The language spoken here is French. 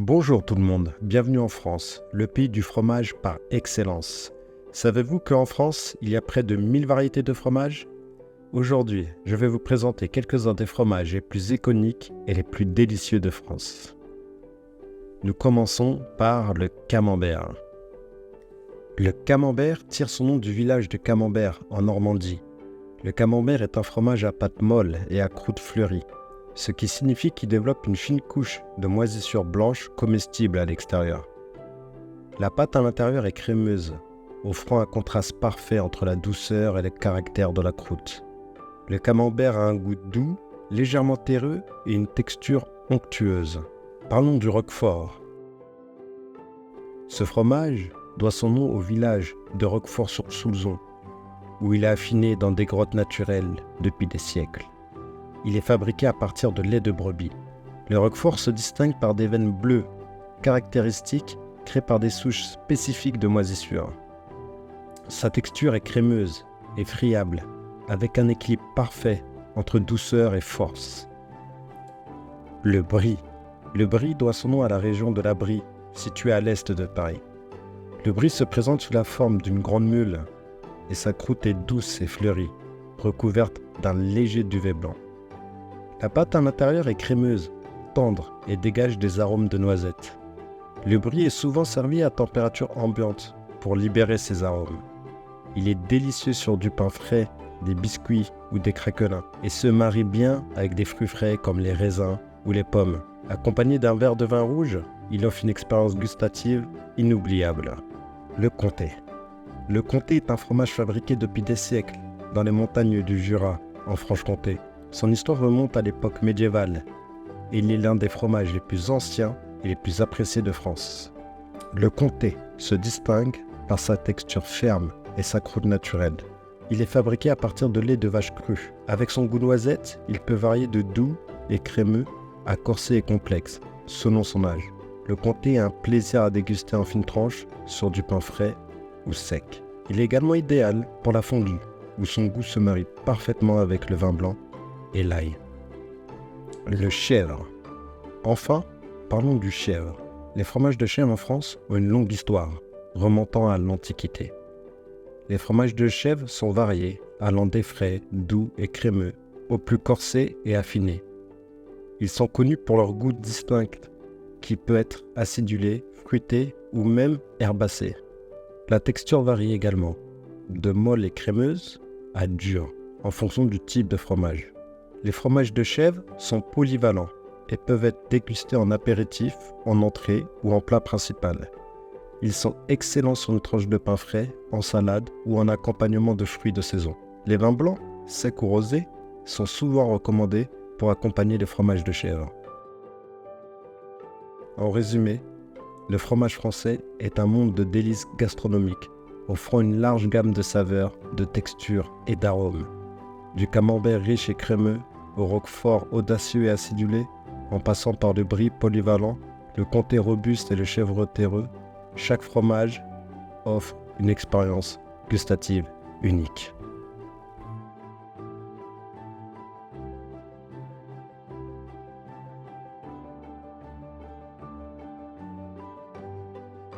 Bonjour tout le monde, bienvenue en France, le pays du fromage par excellence. Savez-vous qu'en France, il y a près de 1000 variétés de fromages? Aujourd'hui, je vais vous présenter quelques-uns des fromages les plus iconiques et les plus délicieux de France. Nous commençons par le camembert. Le camembert tire son nom du village de Camembert, en Normandie. Le camembert est un fromage à pâte molle et à croûte fleurie, ce qui signifie qu'il développe une fine couche de moisissure blanche comestible à l'extérieur. La pâte à l'intérieur est crémeuse, offrant un contraste parfait entre la douceur et le caractère de la croûte. Le camembert a un goût doux, légèrement terreux et une texture onctueuse. Parlons du roquefort. Ce fromage doit son nom au village de Roquefort-sur-Soulzon, où il est affiné dans des grottes naturelles depuis des siècles. Il est fabriqué à partir de lait de brebis. Le roquefort se distingue par des veines bleues, caractéristiques créées par des souches spécifiques de moisissure. Sa texture est crémeuse et friable, avec un équilibre parfait entre douceur et force. Le brie. Le brie doit son nom à la région de la Brie, située à l'est de Paris. Le brie se présente sous la forme d'une grande mule et sa croûte est douce et fleurie, recouverte d'un léger duvet blanc. La pâte à l'intérieur est crémeuse, tendre et dégage des arômes de noisettes. Le brie est souvent servi à température ambiante pour libérer ses arômes. Il est délicieux sur du pain frais, des biscuits ou des craquelins et se marie bien avec des fruits frais comme les raisins ou les pommes. Accompagné d'un verre de vin rouge, il offre une expérience gustative inoubliable. Le comté. Le comté est un fromage fabriqué depuis des siècles dans les montagnes du Jura, en Franche-Comté. Son histoire remonte à l'époque médiévale et il est l'un des fromages les plus anciens et les plus appréciés de France. Le comté se distingue par sa texture ferme et sa croûte naturelle. Il est fabriqué à partir de lait de vache cru. Avec son goût noisette, il peut varier de doux et crémeux à corsé et complexe, selon son âge. Le comté est un plaisir à déguster en fines tranches sur du pain frais ou sec. Il est également idéal pour la fondue, où son goût se marie parfaitement avec le vin blanc et l'ail. Le chèvre. Enfin, parlons du chèvre. Les fromages de chèvre en France ont une longue histoire, remontant à l'Antiquité. Les fromages de chèvre sont variés, allant des frais, doux et crémeux, aux plus corsés et affinés. Ils sont connus pour leur goût distinct, qui peut être acidulé, fruité ou même herbacé. La texture varie également, de molle et crémeuse à dure, en fonction du type de fromage. Les fromages de chèvre sont polyvalents et peuvent être dégustés en apéritif, en entrée ou en plat principal. Ils sont excellents sur une tranche de pain frais, en salade ou en accompagnement de fruits de saison. Les vins blancs, secs ou rosés, sont souvent recommandés pour accompagner les fromages de chèvre. En résumé, le fromage français est un monde de délices gastronomiques, offrant une large gamme de saveurs, de textures et d'arômes. Du camembert riche et crémeux, au roquefort audacieux et acidulé, en passant par le brie polyvalent, le comté robuste et le chèvre terreux, chaque fromage offre une expérience gustative unique.